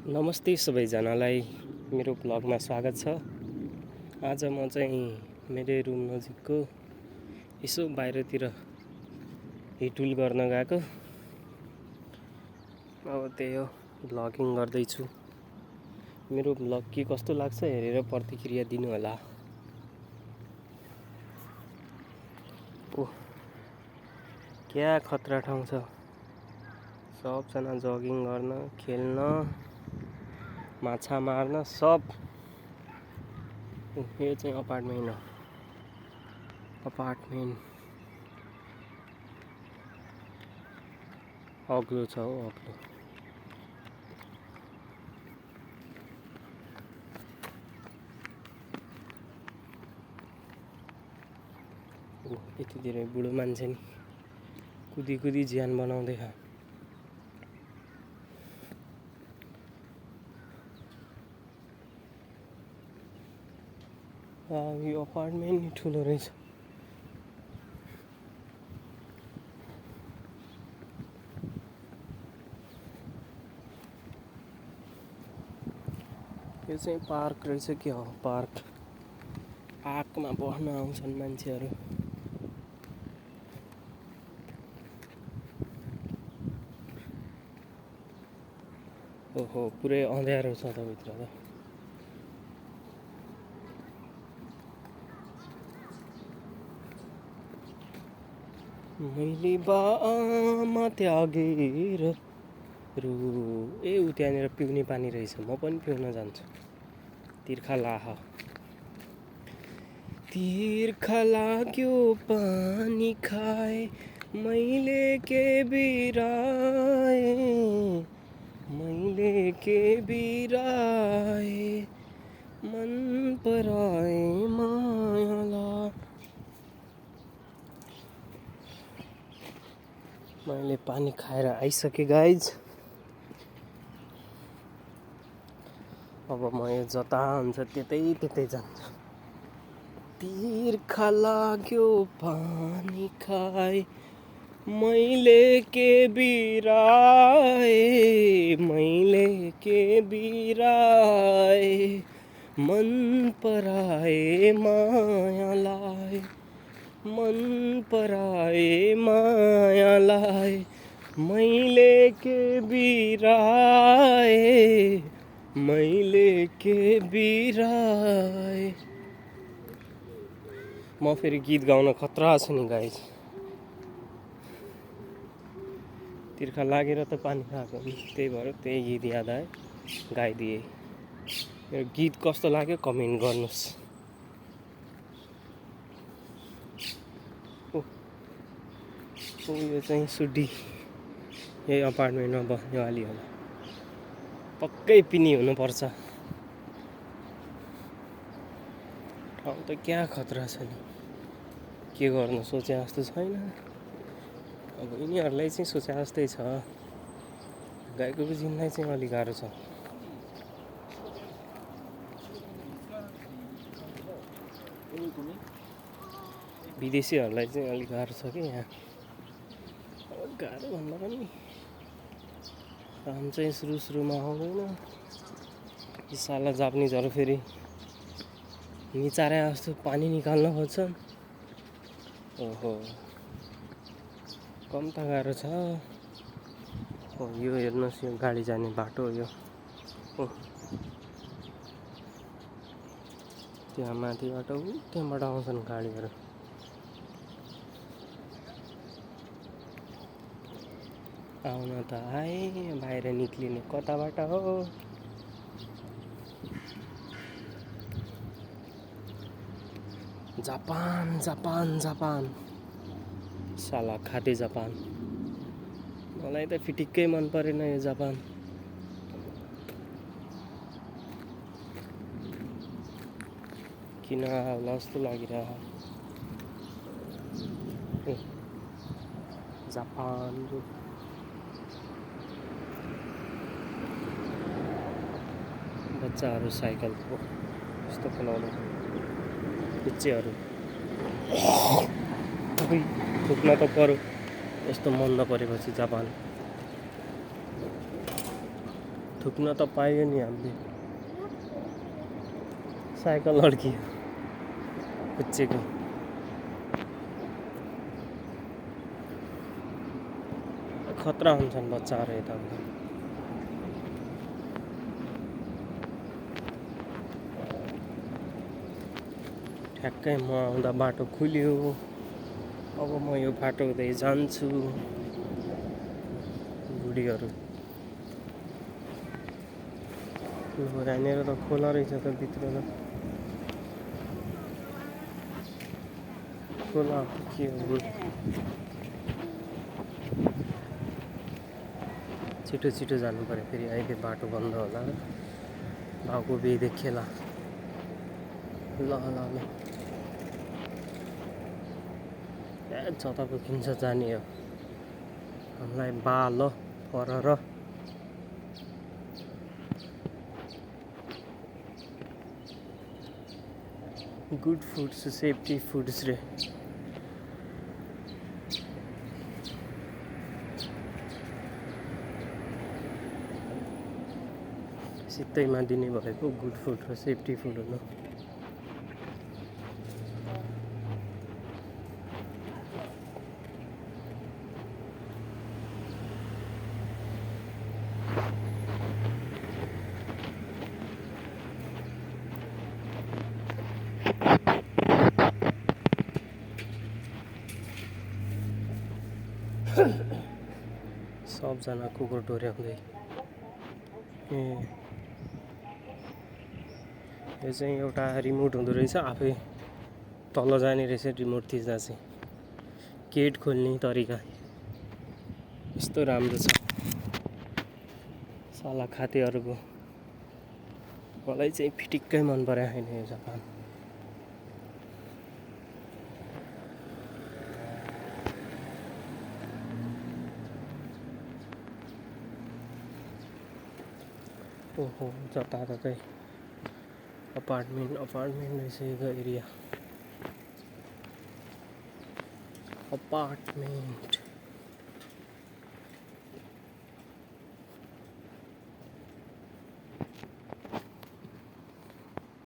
नमस्ते सबैजनालाई मेरो ब्लगमा स्वागत छ। आज म चाहिँ मेरो रुम नजिकको यसो बाहिरतिर हिटुल गर्न गएको। अब त्यही हो, ब्लगिङ गर्दैछु। मेरो ब्लग के कस्तो लाग्छ हेरेर प्रतिक्रिया दिनु होला। क्या खतरा ठाउँ छ, सबजना जगिङ गर्न, खेल्न, माछा मार्न सब। यो चाहिँ अपार्टमेन्ट हो। अपार्टमेन्ट अग्लो छ हो, अग्लो। यति धेरै बुढो मान्छे नि कुदी कुदी ज्यान बनाउँदैछ। यो अपार्टमेन्ट नि ठुलो रहेछ। यो चाहिँ पार्क रहेछ के हो, पार्कमा बस्न आउँछन् मान्छेहरू। ओहो, पुरै अँध्यारो छ त भित्र त। मैले बामा त्यागेर ऊ त्यहाँनिर पिउने पानी रहेछ, म पनि पिउन जान्छु। तिर्खा लाग्यो पानी खाए मैले के बिराए मन पराए मायाला। मैले पानी खाएर आइसकेँ गाइज। अब म यो जता हुन्छ त्यतै जान्छु। तिर्खा लाग्यो पानी खाए मैले के बिराए मन पराए मायालाई, मैले के बिराए। म फेरि गीत गाउन खतरा छु नि गाइज। तिर्खा लागेर त पानी खाएको, त्यही भएर त्यही गीत याद आयो, गाइदिए। यो गीत कस्तो लाग्यो कमेन्ट गर्नुहोस्। यो चाहिँ सुड्डी, यही अपार्टमेन्टमा बस्नेवाली होला। पक्कै पिनी हुनुपर्छ। ठाउँ त क्या खतरा छ नि, के गर्नु सोचे जस्तो छैन। अब यिनीहरूलाई चाहिँ सोचे जस्तै छ, गाईको जिन्नलाई चाहिँ अलिक गाह्रो छ। विदेशीहरूलाई चाहिँ अलिक गाह्रो छ कि यहाँ। गाह्रो भन्दा पनि काम चाहिँ सुरुमा आउँदैन। यी साला जापानिजहरू फेरि निचारे जस्तो पानी निकाल्न खोज्छन्। ओहो, कम त गाह्रो छ। यो हेर्नुहोस्, यो गाडी जाने बाटो हो यो। त्यहाँ माथिबाट त्यहाँबाट आउँछन् गाडीहरू। आउन त आए, बाहिर निक्लिने कताबाट हो? जापान साला खाटे जापान। मलाई त फिटिक्कै मन परेन यो जापान। किन होला जस्तो लागिरहेको जापान। बच्चाहरू साइकलको यस्तो खेलाउने बच्चेहरू थुक्न त पर्यो, यस्तो मन नपरेपछि जापान। थुक्न त पाइयो नि हामीले साइकल अड्कियो कुच्चेको खतरा हुन्छन् बच्चाहरू यता ठ्याक्कै म आउँदा बाटो खुल्यो अब म यो बाटो हुँदै जान्छु बुढीहरू यहाँनिर त खोला रहेछ त भित्र त खोला के हो छिटो छिटो जानु पर्यो फेरि अहिले बाटो बन्द होला भाउको बिहे देखेला ल ल ल जता पुगिन्छ जाने हो हामीलाई बाल पर र गुड फुड्स सेफ्टी फुड्स रे सित्तैमा दिने भएको गुड फुड र सेफ्टी फुड हुनु सबजना कुकुर डोर्याउँदै यो चाहिँ एउटा रिमोट हुँदो रहेछ आफै तल जाने रहेछ रिमोट थिच्दा चाहिँ गेट खोल्ने तरिका यस्तो राम्रो छ साला खातेहरूको मलाई चाहिँ फिटिक्कै मन परायो होइन यो जापान ओहो जताततै अपार्टमेन्ट रहेछ यो एरिया अपार्टमेन्ट